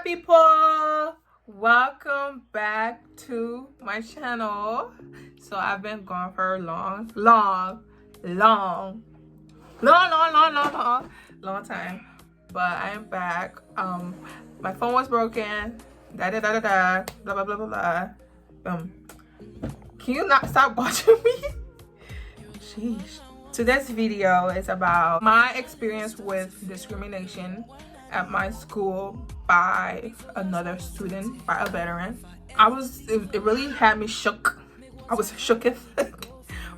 people, welcome back to my channel. So I've been gone for a long time, but I am back. My phone was broken, blah blah blah blah. Can you not stop watching me? Sheesh. Today's video is about my experience with discrimination at my school by another student, by a veteran. It really had me shook. I was shooketh.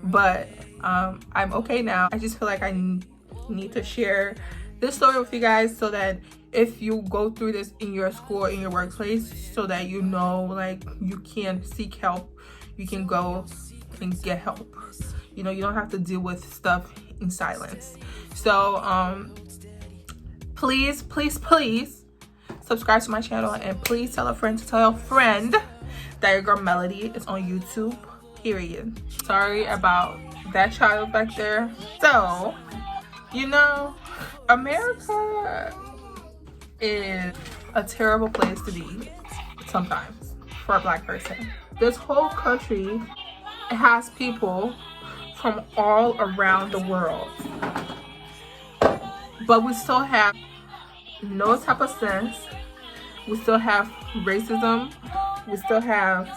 But I'm okay now. I just feel like I need to share this story with you guys so that if you go through this in your school, in your workplace, so that you know, like, you can seek help, you can go and get help. You know, you don't have to deal with stuff in silence. So please subscribe to my channel, and please tell a friend to tell a friend that your girl Melody is on YouTube, period. Sorry about that child back there. So, you know, America is a terrible place to be sometimes for a Black person. This whole country has people from all around the world, but we still have no type of sense. We still have racism. We still have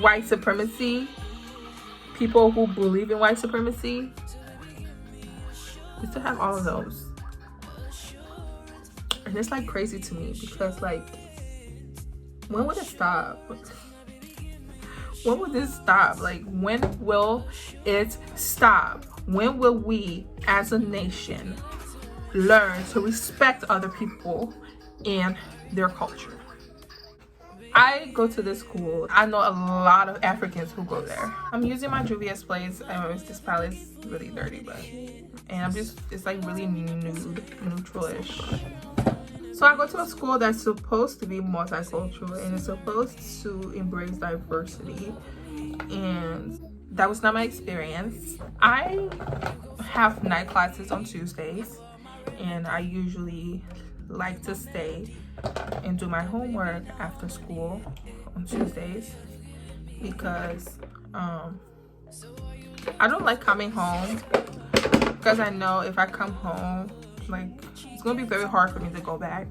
white supremacy, people who believe in white supremacy. We still have all of those, and it's like crazy to me because, like, when would it stop? When will this stop? Like, when will it stop? When will we as a nation learn to respect other people and their culture? I go to this school. I know a lot of Africans who go there. I'm using my Juvia's place. This palette is really dirty, and it's like really neutral-ish. So I go to a school that's supposed to be multicultural and it's supposed to embrace diversity, and that was not my experience. I have night classes on Tuesdays, and I usually like to stay and do my homework after school on Tuesdays because I don't like coming home, because I know if I come home, like, it's gonna be very hard for me to go back.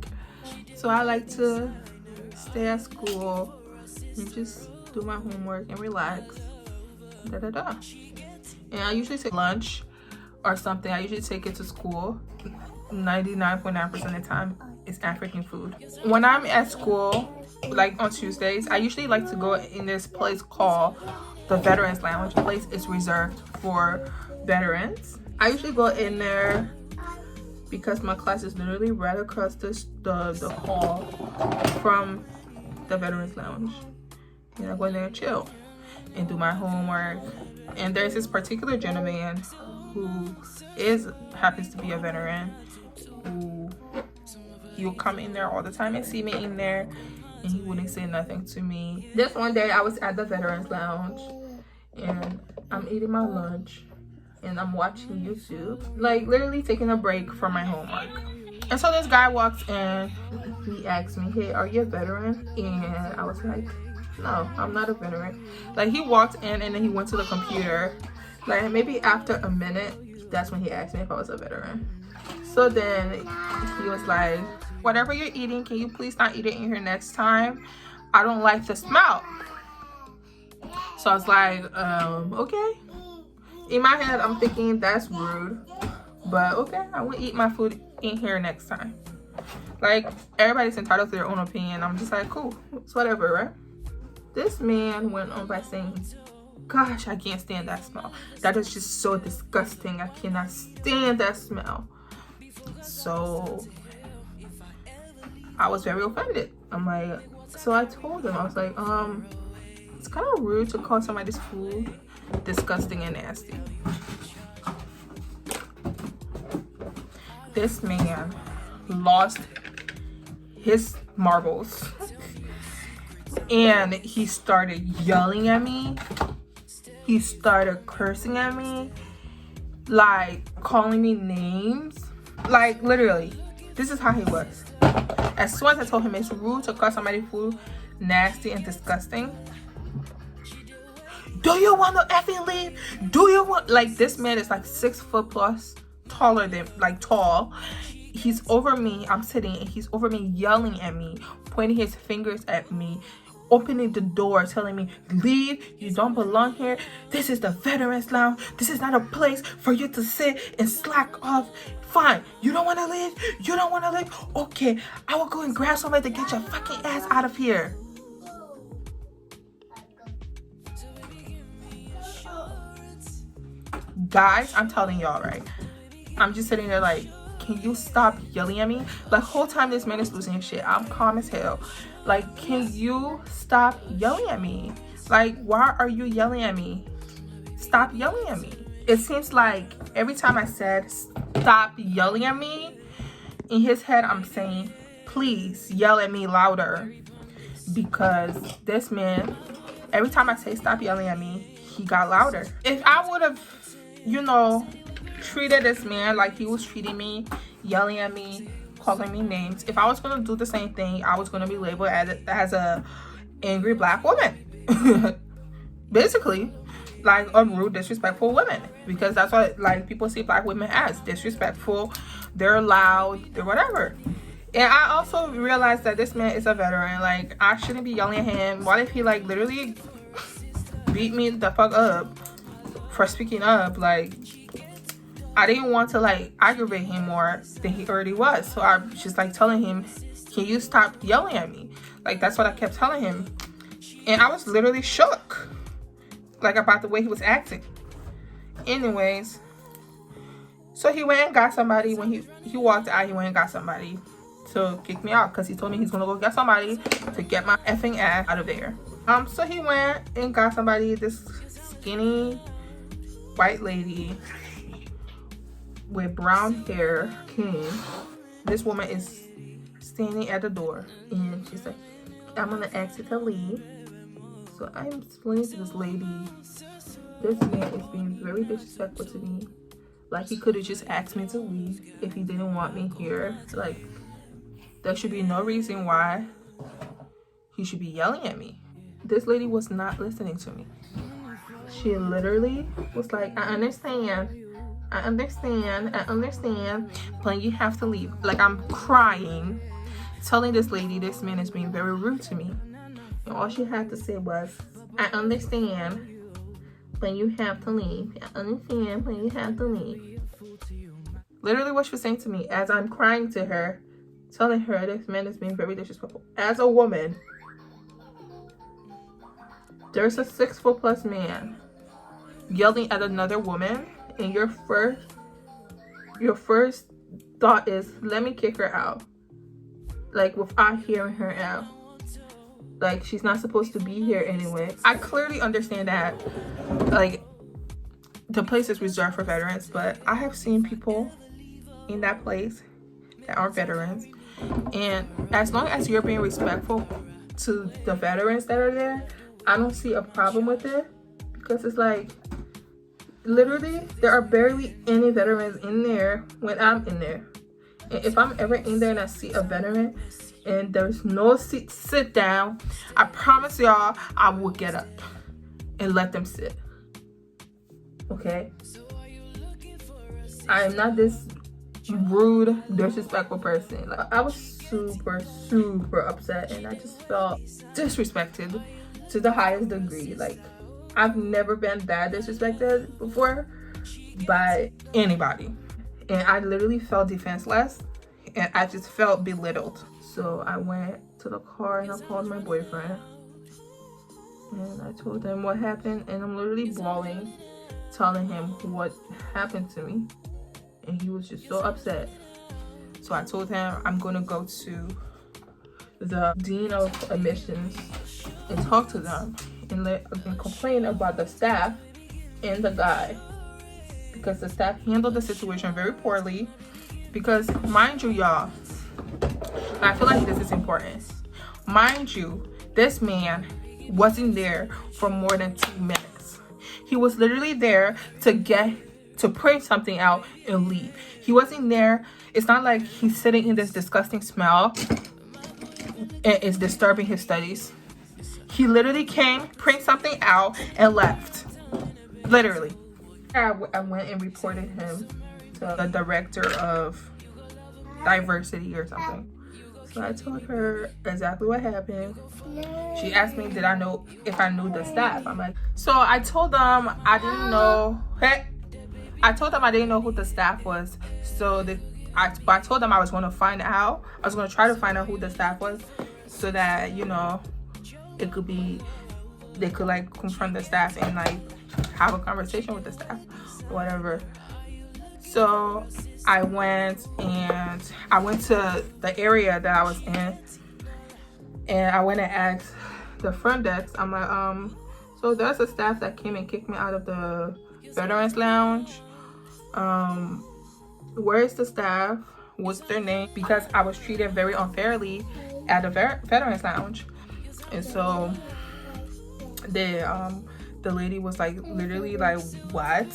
So I like to stay at school and just do my homework and relax. And I usually take lunch or something. I usually take it to school. 99.9% of the time it's African food. When I'm at school, like on Tuesdays, I usually like to go in this place called the Veterans Lounge. The place is reserved for veterans. I usually go in there because my class is literally right across the hall from the Veterans Lounge. And I go in there and chill and do my homework. And there's this particular gentleman who happens to be a veteran, who he'll come in there all the time and see me in there, and he wouldn't say nothing to me. This one day I was at the Veterans Lounge and I'm eating my lunch and I'm watching YouTube, like literally taking a break from my homework. And so this guy walks in, he asked me, "Hey, are you a veteran?" And I was like, "No, I'm not a veteran." Like, he walked in and then he went to the computer. Like, maybe after a minute, that's when he asked me if I was a veteran. So then he was like, "Whatever you're eating, can you please not eat it in here next time? I don't like the smell." So I was like, okay. In my head, I'm thinking that's rude, but okay, I will eat my food in here next time. Like, everybody's entitled to their own opinion. I'm just like, cool, it's whatever, right? This man went on by saying, "Gosh, I can't stand that smell. That is just so disgusting. I cannot stand that smell." So I was very offended. I'm like, so I told him, I was like, it's kind of rude to call somebody's food disgusting and nasty. This man lost his marbles and he started yelling at me. He started cursing at me, like calling me names. Like, literally, this is how he was. As soon as I told him it's rude to call somebody food nasty and disgusting, do you want to effing leave? Do you want, like, this man is like 6 foot plus, taller than, like, tall. He's over me, I'm sitting, and he's over me yelling at me, pointing his fingers at me, opening the door, telling me, leave, you don't belong here. This is the veterans lounge. This is not a place for you to sit and slack off. Fine, you don't want to leave? You don't want to leave? Okay, I will go and grab somebody to get your fucking ass out of here. Guys, I'm telling y'all, right? I'm just sitting there like, can you stop yelling at me? Like, whole time this man is losing his shit, I'm calm as hell. Like, can you stop yelling at me? Like, why are you yelling at me? Stop yelling at me. It seems like every time I said stop yelling at me, in his head I'm saying, please yell at me louder. Because this man, every time I say stop yelling at me, he got louder. If I would have, you know, treated this man like he was treating me, yelling at me, calling me names, if I was going to do the same thing, I was going to be labeled as a angry black woman. Basically, like a rude, disrespectful woman, because that's what, like, people see black women as disrespectful, they're loud, they're whatever. And I also realized that this man is a veteran. Like, I shouldn't be yelling at him. What if he, like, literally beat me the fuck up for speaking up? Like, I didn't want to, like, aggravate him more than he already was. So I was just, like, telling him, can you stop yelling at me? Like, that's what I kept telling him. And I was literally shook, like, about the way he was acting. Anyways, so he went and got somebody. When he walked out, he went and got somebody to kick me out, because he told me he's gonna go get somebody to get my effing ass out of there. So he went and got somebody, this skinny white lady with brown hair came. This woman is standing at the door, and she's like, I'm gonna ask you to leave. So I'm explaining to this lady, this man is being very disrespectful to me. Like, he could have just asked me to leave if he didn't want me here. Like, there should be no reason why he should be yelling at me. This lady was not listening to me. She literally was like, I understand, but you have to leave. Like, I'm crying, telling this lady this man is being very rude to me. And all she had to say was, I understand, but you have to leave. I understand, but you have to leave. Literally what she was saying to me as I'm crying to her, telling her this man is being very disrespectful. As a woman, there's a 6 foot plus man yelling at another woman, and your first thought is, let me kick her out, like, without hearing her out. Like, she's not supposed to be here anyway. I clearly understand that, like, the place is reserved for veterans, but I have seen people in that place that aren't veterans, and as long as you're being respectful to the veterans that are there, I don't see a problem with it. Because it's like, literally, there are barely any veterans in there when I'm in there. And if I'm ever in there and I see a veteran and there's no seat, sit down, I promise y'all I will get up and let them sit. Okay? I am not this rude, disrespectful person. Like, I was super upset, and I just felt disrespected to the highest degree. Like, I've never been that disrespected before by anybody, and I literally felt defenseless, and I just felt belittled. So I went to the car and I called my boyfriend, and I told him what happened, and I'm literally bawling, telling him what happened to me, and he was just so upset. So I told him I'm gonna go to the dean of admissions and talk to them and complain about the staff and the guy, because the staff handled the situation very poorly. Because, mind you, y'all, I feel like this is important. Mind you, this man wasn't there for more than 2 minutes. He was literally there to to print something out and leave. He wasn't there. It's not like he's sitting in this disgusting smell and it's disturbing his studies. He literally came, print something out, and left. Literally. I went and reported him to the director of diversity or something. So I told her exactly what happened. She asked me, did I know if I knew the staff? I'm like, so I told them I didn't know. Hey, I told them I didn't know who the staff was. So I told them I was going to find out. I was going to try to find out who the staff was, so that, you know, it could be, they could like confront the staff and like have a conversation with the staff, whatever. So I went to the area that I was in, and I went and asked the front desk. I'm like, so there's a staff that came and kicked me out of the Veterans Lounge. Where is the staff? What's their name? Because I was treated very unfairly at the Veterans Lounge. And so the lady was like, literally like, what?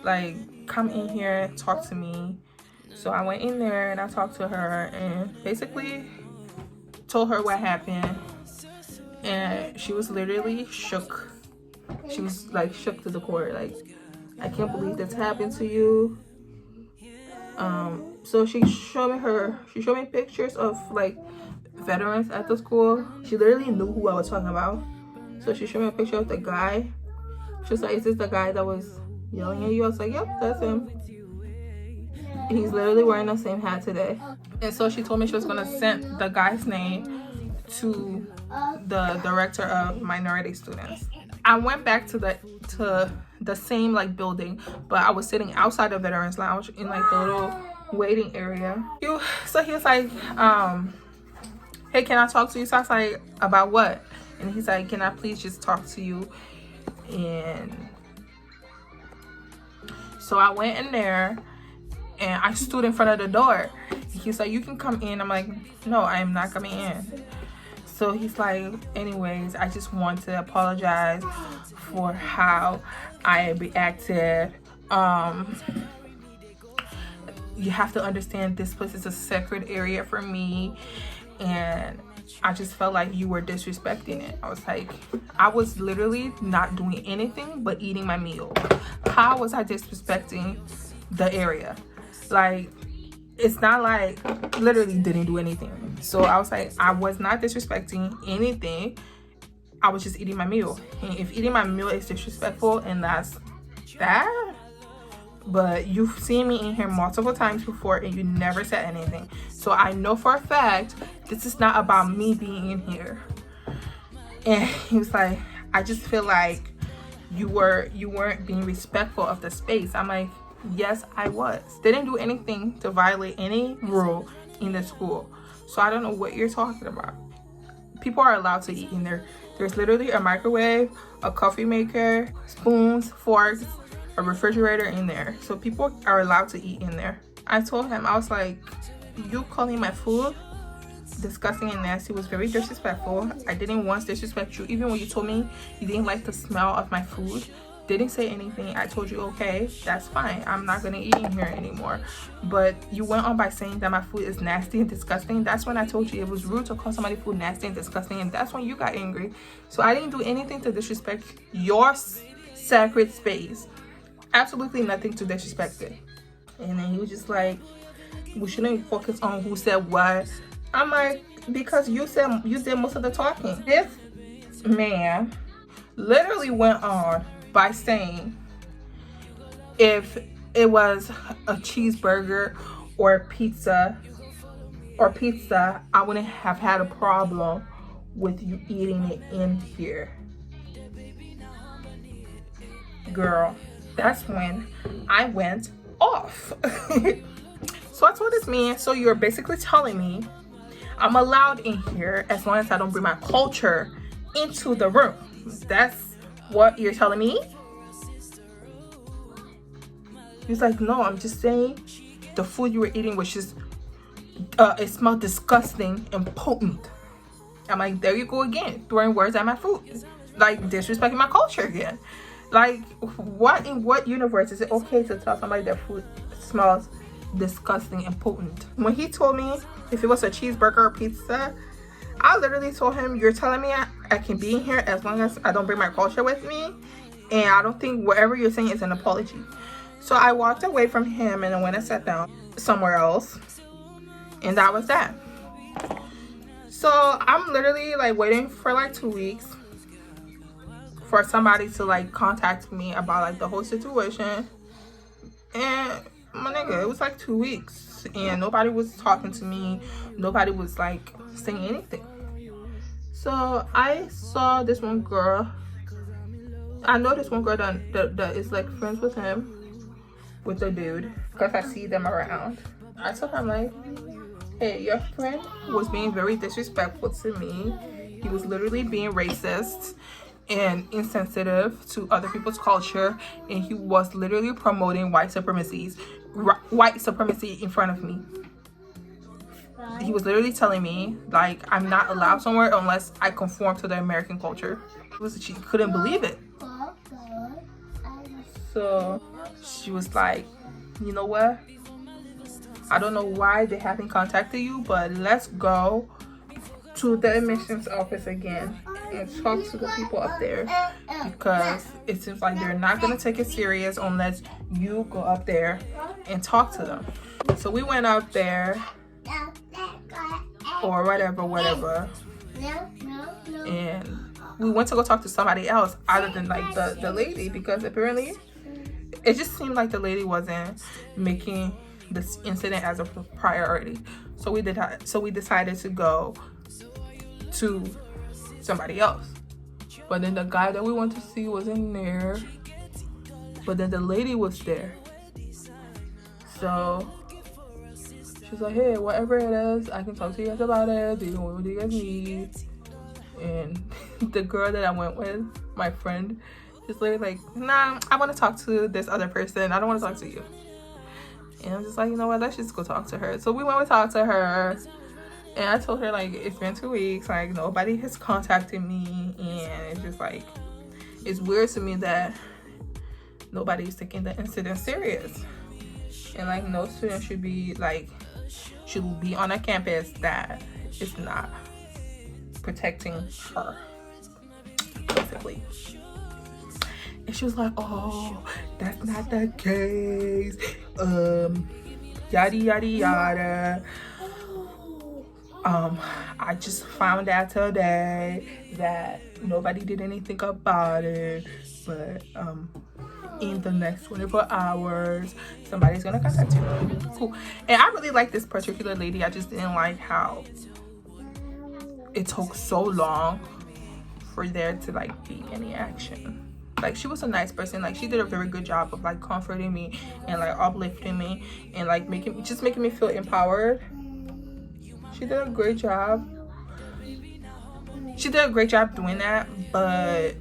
Like, come in here, talk to me. So I went in there and I talked to her and basically told her what happened. And she was literally shook. She was like shook to the core. Like, I can't believe this happened to you. So she showed me pictures of like veterans at the school. She literally knew who I was talking about. So she showed me a picture of the guy. She was like, is this the guy that was yelling at you? I was like, yep, that's him. He's literally wearing the same hat today. And so she told me she was gonna send the guy's name to the director of minority students. I went back to the same like building, but I was sitting outside the Veterans Lounge in like the little waiting area. So he was like, hey, can I talk to you? So I was like, about what? And he's like, can I please just talk to you? And so I went in there and I stood in front of the door. He's like, you can come in. I'm like, no, I'm not coming in. So he's like, anyways, I just want to apologize for how I reacted. You have to understand, this place is a sacred area for me, and I just felt like you were disrespecting it. I was like, I was literally not doing anything but eating my meal. How was I disrespecting the area? Like, it's not like literally didn't do anything. So I was like, I was not disrespecting anything. I was just eating my meal. And if eating my meal is disrespectful, and that's that, but you've seen me in here multiple times before and you never said anything. So I know for a fact this is not about me being in here. And he was like, I just feel like you weren't being respectful of the space. I'm like, yes, I was. Didn't do anything to violate any rule in the school. So I don't know what you're talking about. People are allowed to eat in there. There's literally a microwave, a coffee maker, spoons, forks, a refrigerator in there. So people are allowed to eat in there. I told him, I was like, you calling my food disgusting and nasty was very disrespectful. I didn't once disrespect you. Even when you told me you didn't like the smell of my food, didn't say anything. I told you, okay, that's fine, I'm not gonna eat in here anymore. But you went on by saying that my food is nasty and disgusting. That's when I told you it was rude to call somebody food nasty and disgusting, and that's when you got angry. So I didn't do anything to disrespect your sacred space. Absolutely nothing to disrespect it. And then he was just like, we shouldn't focus on who said what. I'm like, because you did most of the talking. This man literally went on by saying, if it was a cheeseburger or pizza, I wouldn't have had a problem with you eating it in here. Girl, that's when I went off. So I told this man, so you're basically telling me I'm allowed in here as long as I don't bring my culture into the room. That's what you're telling me? He's like, no, I'm just saying the food you were eating was just, it smelled disgusting and potent. I'm like, there you go again, throwing words at my food. Like, disrespecting my culture again. Like, what in what universe is it okay to tell somebody their food smells disgusting and potent? When he told me if it was a cheeseburger or pizza, I literally told him, you're telling me I can be in here as long as I don't bring my culture with me, and I don't think whatever you're saying is an apology. So I walked away from him and I went and sat down somewhere else, and that was that. So I'm literally like waiting for like 2 weeks for somebody to like contact me about like the whole situation, and my nigga, it was like 2 weeks and nobody was talking to me, nobody was like saying anything. So I saw this one girl, I know this one girl that is like friends with him, with the dude, because I see them around. I told him like, hey, your friend was being very disrespectful to me. He was literally being racist and insensitive to other people's culture, and he was literally promoting white supremacy in front of me. He was literally telling me like I'm not allowed somewhere unless I conform to the American culture. She couldn't believe it. So she was like, you know what, I don't know why they haven't contacted you, but let's go to the admissions office again and talk to the people up there, because it seems like they're not going to take it serious unless you go up there and talk to them. So we went up there, or whatever, and we went to go talk to somebody else other than like the lady, because apparently it just seemed like the lady wasn't making this incident as a priority. So we decided to go to somebody else. But then the guy that we went to see wasn't there, but then the lady was there. So she's like, hey, whatever it is, I can talk to you guys about it. Do you know what you guys need? And the girl that I went with, my friend, she's literally like, nah, I want to talk to this other person, I don't want to talk to you. And I'm just like, you know what, let's just go talk to her. So we went to talk to her, and I told her like, it's been 2 weeks, like nobody has contacted me, and it's just like, it's weird to me that nobody's taking the incident serious, and like no student should be on a campus that is not protecting her, basically. And she was like, oh, that's not the case, yada yada yada. I just found out today that nobody did anything about it, but in the next 24 hours somebody's gonna contact you. Cool. And I really like this particular lady. I just didn't like how it took so long for there to like be any action. Like, she was a nice person, like she did a very good job of like comforting me and like uplifting me and like making me feel empowered. She did a great job. She did a great job doing that, but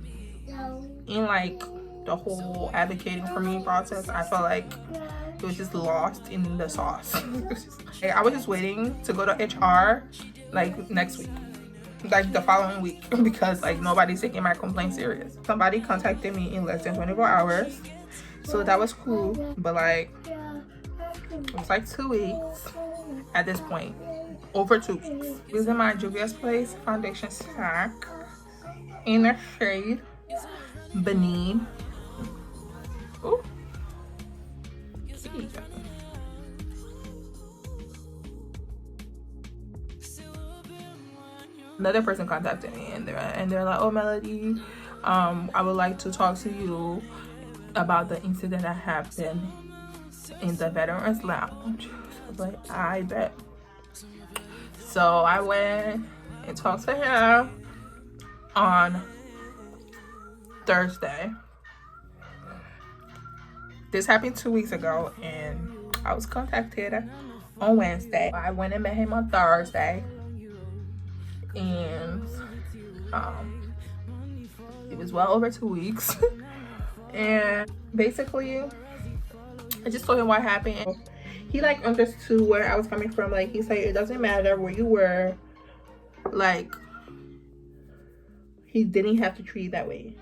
in like the whole advocating for me process, I felt like it was just lost in the sauce. I was just waiting to go to HR like next week, like the following week, because like nobody's taking my complaint serious. Somebody contacted me in less than 24 hours, so that was cool, but like it was like 2 weeks at this point. Over 2 weeks. Using my Juvia's Place foundation stack in the shade Benin. Ooh. Another person contacted me, and they're like, oh, Melody, I would like to talk to you about the incident that happened in the Veterans Lounge. So I was like, I bet. So I went and talked to him on Thursday. This happened 2 weeks ago, and I was contacted on Wednesday. I went and met him on Thursday, and it was well over 2 weeks. And basically, I just told him what happened. He like understood where I was coming from. Like, he said it doesn't matter where you were, like he didn't have to treat you that way.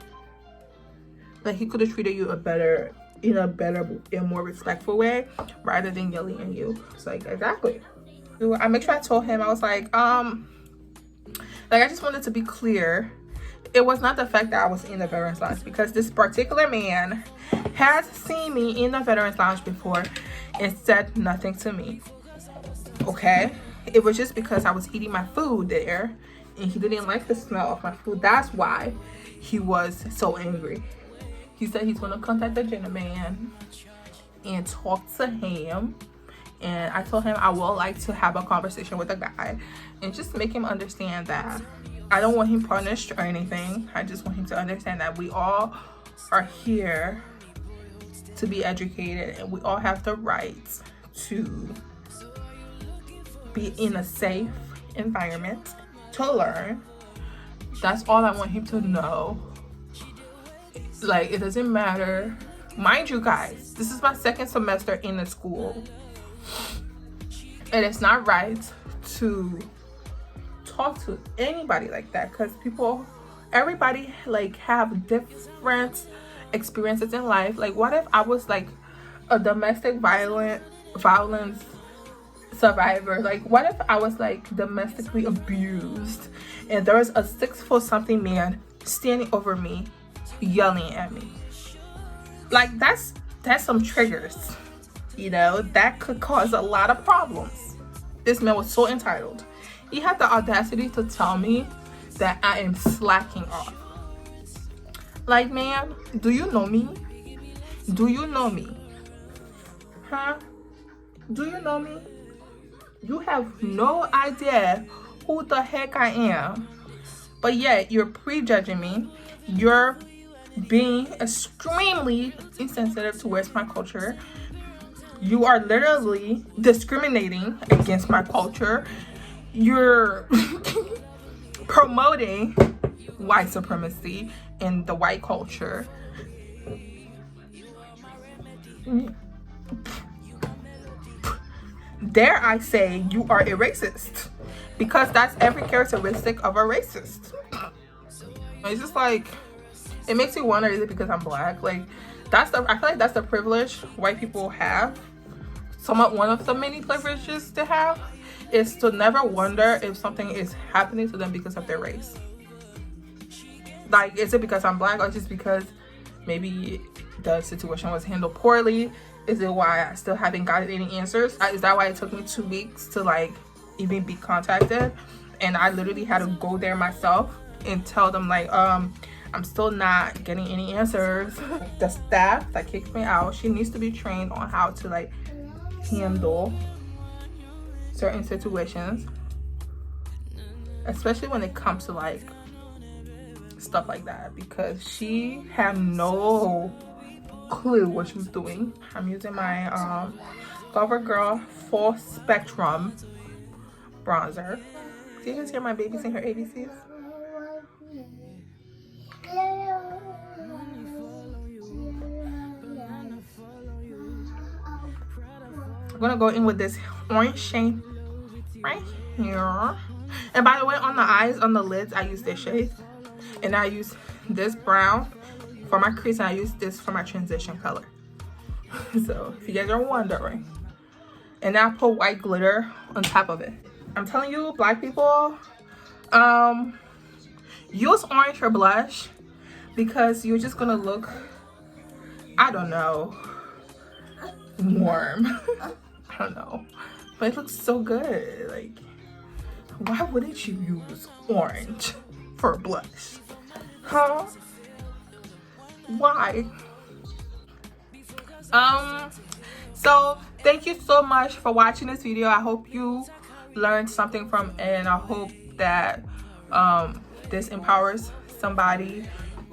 Like, he could have treated you in a better and more respectful way rather than yelling at you. It's like, exactly. I make sure I told him, I was like, I just wanted to be clear. It was not the fact that I was in the Veterans Lounge, because this particular man has seen me in the Veterans Lounge before and said nothing to me. Okay? It was just because I was eating my food there and he didn't like the smell of my food. That's why he was so angry. He said he's going to contact the gentleman and talk to him. And I told him I would like to have a conversation with the guy and just make him understand that I don't want him punished or anything. I just want him to understand that we all are here to be educated and we all have the right to be in a safe environment to learn. That's all I want him to know. Like, it doesn't matter. Mind you guys, this is my second semester in the school. And it's not right to talk to anybody like that, because everybody like have different experiences in life. Like, what if I was like a domestic violence survivor? Like, what if I was like domestically abused and there was a 6-foot-something man standing over me yelling at me? Like, that's some triggers, you know, that could cause a lot of problems. This man was so entitled. He had the audacity to tell me that I am slacking off. Like, man, do you know me? Do you know me? Huh? Do you know me? You have no idea who the heck I am. But yet, you're prejudging me. You're being extremely insensitive towards my culture. You are literally discriminating against my culture. You're promoting white supremacy in the white culture. Dare I say you are a racist, because that's every characteristic of a racist. It's just like, it makes you wonder, is it because I'm black? Like, I feel like that's the privilege white people have. One of the many privileges to have is to never wonder if something is happening to them because of their race. Like, is it because I'm black, or just because maybe the situation was handled poorly? Is it why I still haven't gotten any answers? Is that why it took me 2 weeks to like even be contacted? And I literally had to go there myself and tell them like, I'm still not getting any answers. The staff that kicked me out, she needs to be trained on how to like handle certain situations, especially when it comes to like stuff like that, because she had no clue what she was doing. I'm using my CoverGirl Full Spectrum bronzer. Do you guys hear my baby sing her ABCs? I'm gonna go in with this orange shade right here. And by the way, on the eyes, on the lids, I use this shade. And I use this brown for my crease, and I use this for my transition color. So if you guys are wondering. And I put white glitter on top of it. I'm telling you, black people, use orange for blush, because you're just gonna look, I don't know, warm. I don't know, but it looks so good. Like, why wouldn't you use orange for blush? Huh? Why? So thank you so much for watching this video. I hope you learned something from it, and I hope that this empowers somebody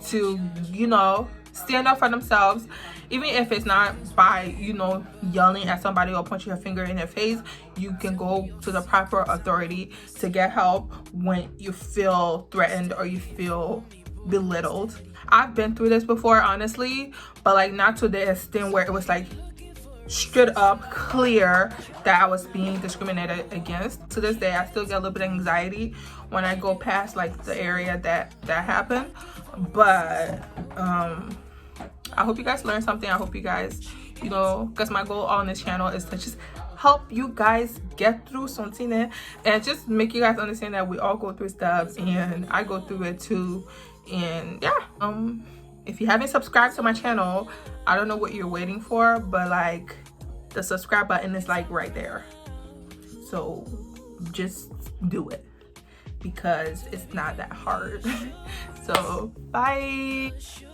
to, you know, stand up for themselves, even if it's not by, you know, yelling at somebody or punching your finger in their face. You can go to the proper authority to get help when you feel threatened or you feel belittled. I've been through this before, honestly, but like not to the extent where it was like straight up clear that I was being discriminated against. To this day, I still get a little bit of anxiety when I go past like the area that happened, but I hope you guys learned something. I hope you guys, you know, because my goal on this channel is to just help you guys get through something and just make you guys understand that we all go through stuff, and I go through it too. And yeah, if you haven't subscribed to my channel, I don't know what you're waiting for, but like the subscribe button is like right there, so just do it because it's not that hard. So bye. Sure.